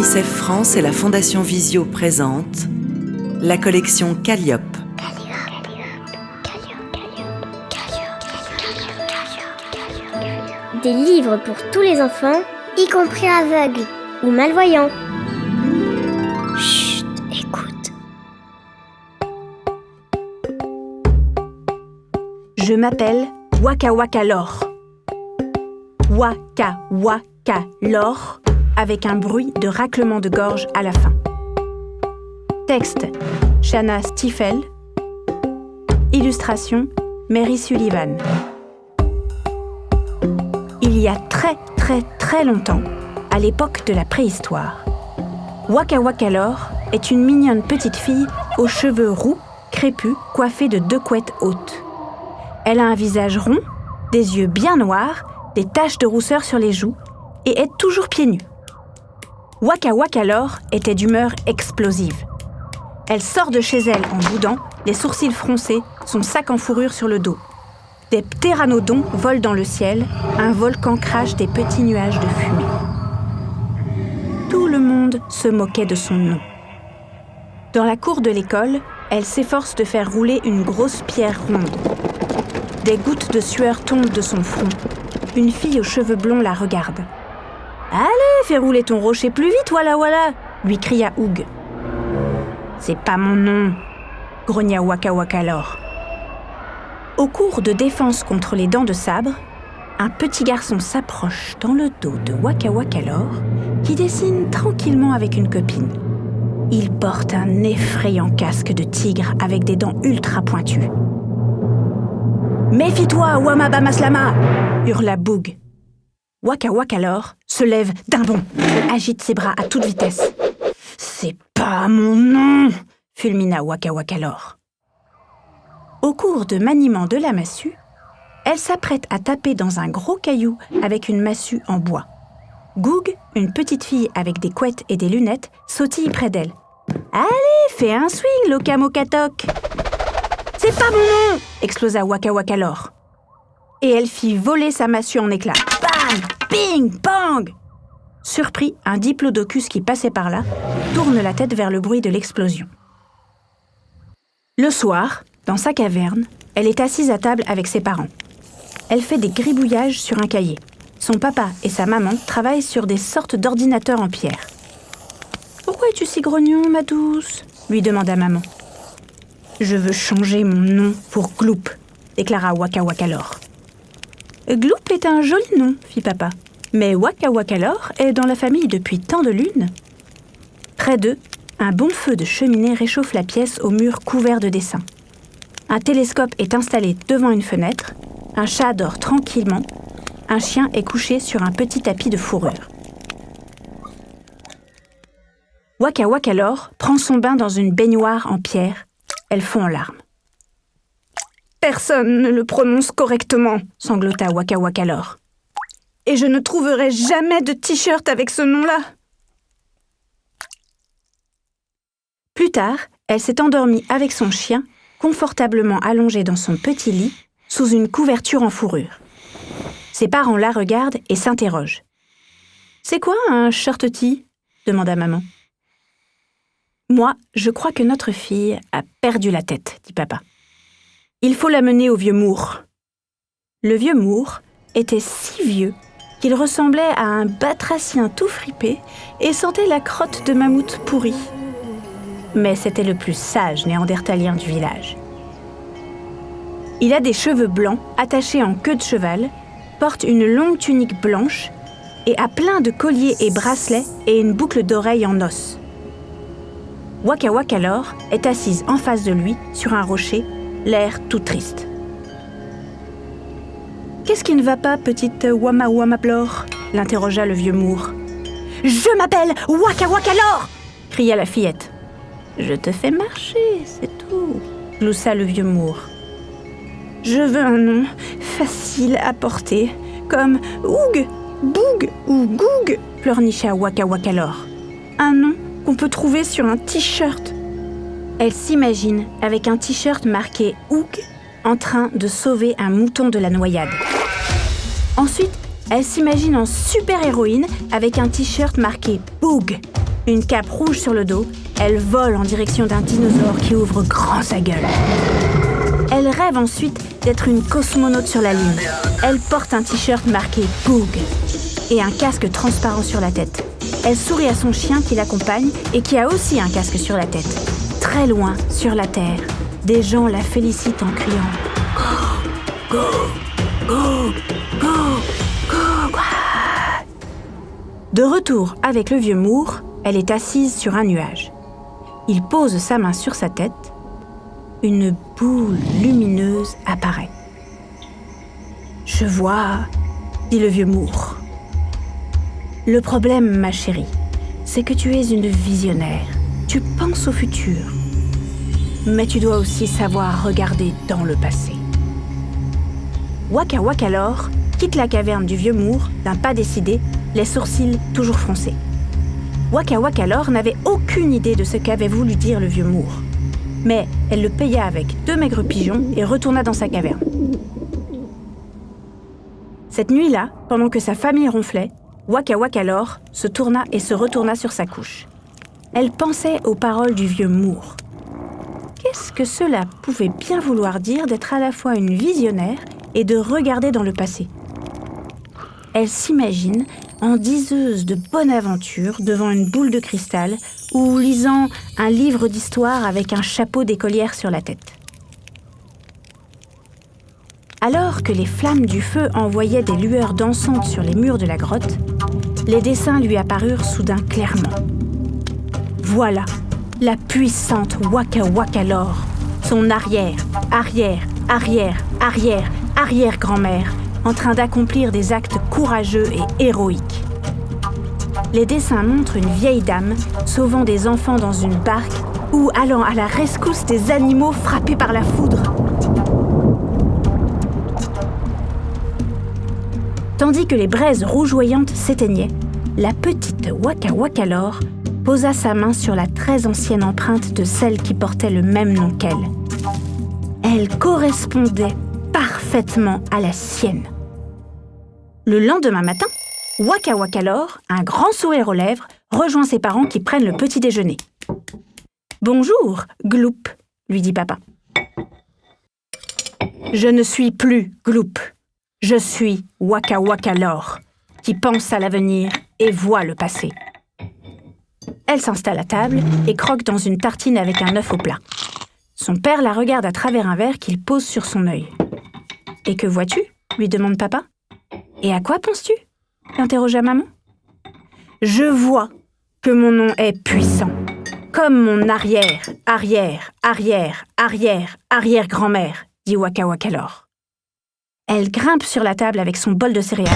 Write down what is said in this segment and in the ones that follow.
UNICEF France et la Fondation Visio présentent la collection Calliope. Des livres pour tous les enfants, y compris aveugles ou malvoyants. Chut, écoute. Je m'appelle Waka Waka Lore. Waka Waka Lore, avec un bruit de raclement de gorge à la fin. Texte, Shanna Stiefel. Illustration, Mary Sullivan. Il y a très longtemps, à l'époque de la préhistoire, Waka Waka Lore est une mignonne petite fille aux cheveux roux, crépus, coiffée de 2 couettes hautes. Elle a un visage rond, des yeux bien noirs, des taches de rousseur sur les joues et est toujours pieds nus. Waka Waka Lore était d'humeur explosive. Elle sort de chez elle en boudant, les sourcils froncés, son sac en fourrure sur le dos. Des ptéranodons volent dans le ciel, un volcan crache des petits nuages de fumée. Tout le monde se moquait de son nom. Dans la cour de l'école, elle s'efforce de faire rouler une grosse pierre ronde. Des gouttes de sueur tombent de son front. Une fille aux cheveux blonds la regarde. « Allez, fais rouler ton rocher plus vite, voilà, lui cria Oug. « C'est pas mon nom, grogna Waka Waka Lore. Au cours de défense contre les dents de sabre, un petit garçon s'approche dans le dos de Waka Waka Lore, qui dessine tranquillement avec une copine. Il porte un effrayant casque de tigre avec des dents ultra pointues. « Méfie-toi, Wamaba Maslama !» hurla Boog. Waka Waka Lore se lève d'un bond et agite ses bras à toute vitesse. « C'est pas mon nom !» fulmina Waka Waka Lore. Au cours de maniement de la massue, elle s'apprête à taper dans un gros caillou avec une massue en bois. Goog, une petite fille avec des couettes et des lunettes, sautille près d'elle. « Allez, fais un swing, Loka Mokatok !»« C'est pas mon nom !» explosa Waka Waka Lore. Et elle fit voler sa massue en éclats. Bang! Bing! Bang! Surpris, un diplodocus qui passait par là tourne la tête vers le bruit de l'explosion. Le soir, dans sa caverne, elle est assise à table avec ses parents. Elle fait des gribouillages sur un cahier. Son papa et sa maman travaillent sur des sortes d'ordinateurs en pierre. « Pourquoi es-tu si grognon, ma douce ?» lui demanda maman. « Je veux changer mon nom pour Gloop », déclara Waka Waka Lore. « Gloop est un joli nom, fit papa. Mais Waka Waka Lore est dans la famille depuis tant de lunes. » Près d'eux, un bon feu de cheminée réchauffe la pièce aux murs couverts de dessins. Un télescope est installé devant une fenêtre, un chat dort tranquillement, un chien est couché sur un petit tapis de fourrure. Waka Waka Lore prend son bain dans une baignoire en pierre. Elle fond en larmes. « Personne ne le prononce correctement, sanglota Waka Waka Lore. Et je ne trouverai jamais de t-shirt avec ce nom-là. » Plus tard, elle s'est endormie avec son chien, confortablement allongée dans son petit lit, sous une couverture en fourrure. Ses parents la regardent et s'interrogent. « C'est quoi un shirt-tee ?» demanda maman. « Moi, je crois que notre fille a perdu la tête, dit papa. Il faut l'amener au vieux Moore. » Le vieux Moore était si vieux qu'il ressemblait à un batracien tout fripé et sentait la crotte de mammouth pourrie. Mais c'était le plus sage néandertalien du village. Il a des cheveux blancs attachés en queue de cheval, porte une longue tunique blanche et a plein de colliers et bracelets et une boucle d'oreille en os. Waka Waka Lore est assise en face de lui sur un rocher, l'air tout triste. « Qu'est-ce qui ne va pas, petite Wama Wama Lore ?» l'interrogea le vieux Moore. « Je m'appelle Waka Waka Lore !» cria la fillette. « Je te fais marcher, c'est tout, » gloussa le vieux Moore. « Je veux un nom facile à porter, comme Oug, Boog ou Goog, » pleurnicha Waka Waka Lore. « Un nom qu'on peut trouver sur un t-shirt. » Elle s'imagine avec un t-shirt marqué Oug en train de sauver un mouton de la noyade. Ensuite, elle s'imagine en super-héroïne avec un t-shirt marqué Boog, Une cape rouge sur le dos, elle vole en direction d'un dinosaure qui ouvre grand sa gueule. Elle rêve ensuite d'être une cosmonaute sur la Lune. Elle porte un t-shirt marqué « Boog » et un casque transparent sur la tête. Elle sourit à son chien qui l'accompagne et qui a aussi un casque sur la tête. Très loin, sur la Terre, des gens la félicitent en criant « Go, go, go, go, go, go !» De retour avec le vieux Moore, elle est assise sur un nuage. Il pose sa main sur sa tête. Une boule lumineuse apparaît. « Je vois, » dit le vieux Moore. « Le problème, ma chérie, c'est que tu es une visionnaire. Tu penses au futur. Mais tu dois aussi savoir regarder dans le passé. » Waka Wakalor quitte la caverne du vieux Moore d'un pas décidé, les sourcils toujours froncés. Waka Wakalor n'avait aucune idée de ce qu'avait voulu dire le vieux Moore. Mais elle le paya avec 2 maigres pigeons et retourna dans sa caverne. Cette nuit-là, pendant que sa famille ronflait, Waka Wakalor se tourna et se retourna sur sa couche. Elle pensait aux paroles du vieux Moore. Qu'est-ce que cela pouvait bien vouloir dire d'être à la fois une visionnaire et de regarder dans le passé? Elle s'imagine en diseuse de bonne aventure devant une boule de cristal ou lisant un livre d'histoire avec un chapeau d'écolière sur la tête. Alors que les flammes du feu envoyaient des lueurs dansantes sur les murs de la grotte, les dessins lui apparurent soudain clairement. Voilà la puissante Waka Wakalor, son arrière, arrière, arrière, arrière, arrière-grand-mère, en train d'accomplir des actes courageux et héroïques. Les dessins montrent une vieille dame sauvant des enfants dans une barque ou allant à la rescousse des animaux frappés par la foudre. Tandis que les braises rougeoyantes s'éteignaient, la petite Waka Wakalor posa sa main sur la très ancienne empreinte de celle qui portait le même nom qu'elle. Elle correspondait parfaitement à la sienne. Le lendemain matin, Waka Wakalor, un grand sourire aux lèvres, rejoint ses parents qui prennent le petit déjeuner. « Bonjour, Gloup », lui dit papa. « Je ne suis plus Gloup. Je suis Waka Wakalor, qui pense à l'avenir et voit le passé. » Elle s'installe à table et croque dans une tartine avec un œuf au plat. Son père la regarde à travers un verre qu'il pose sur son œil. « Et que vois-tu » lui demande papa. « Et à quoi penses-tu » interrogea maman. « Je vois que mon nom est puissant, comme mon arrière, arrière, arrière, arrière, arrière-grand-mère, dit Waka Wakalor. Elle grimpe sur la table avec son bol de céréales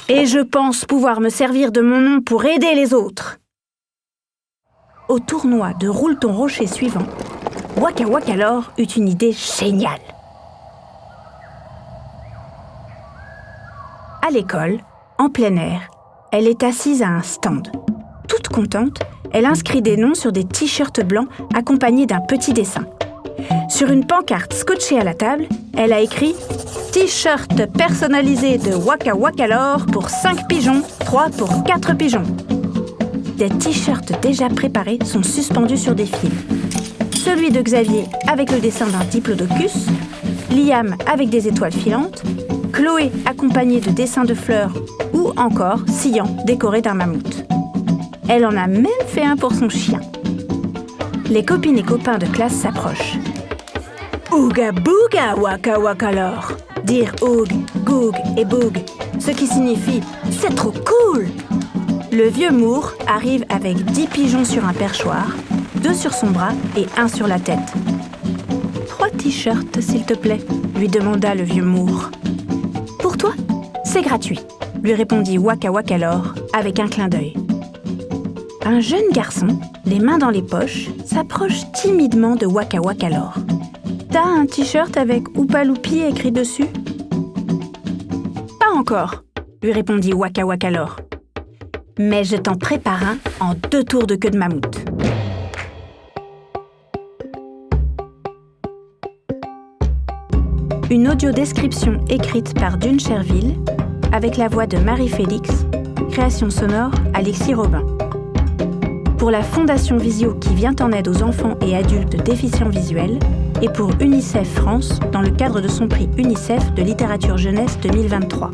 et je pense pouvoir me servir de mon nom pour aider les autres. Au tournoi de Roule-ton-rocher suivant, Waka Wakalor eut une idée géniale. À l'école, en plein air, elle est assise à un stand. Toute contente, elle inscrit des noms sur des t-shirts blancs accompagnés d'un petit dessin. Sur une pancarte scotchée à la table, elle a écrit « T-shirt personnalisé de Waka Wakalor pour 5 pigeons, 3 pour 4 pigeons ». Des t-shirts déjà préparés sont suspendus sur des fils. Celui de Xavier avec le dessin d'un diplodocus, Liam avec des étoiles filantes, Chloé accompagnée de dessins de fleurs ou encore Sian décoré d'un mammouth. Elle en a même fait un pour son chien. Les copines et copains de classe s'approchent. « Ouga bouga Waka Wakalor » dirent Oug, Goug et Boug, ce qui signifie « c'est trop cool ». Le vieux Moore arrive avec 10 pigeons sur un perchoir, 2 sur son bras et 1 sur la tête. « 3 t-shirts, s'il te plaît », lui demanda le vieux Moore. « Pour toi, c'est gratuit », lui répondit Waka Wakalor avec un clin d'œil. Un jeune garçon, les mains dans les poches, s'approche timidement de Waka Wakalor. « T'as un t-shirt avec Oupa Loupi écrit dessus ?»« Pas encore », lui répondit Waka Wakalor. « Mais je t'en prépare un en 2 tours de queue de mammouth. » Une audiodescription écrite par Dune Cherville, avec la voix de Marie-Félix, création sonore Alexis Robin. pour la Fondation Visio qui vient en aide aux enfants et adultes déficients visuels et pour UNICEF France dans le cadre de son prix UNICEF de littérature jeunesse 2023.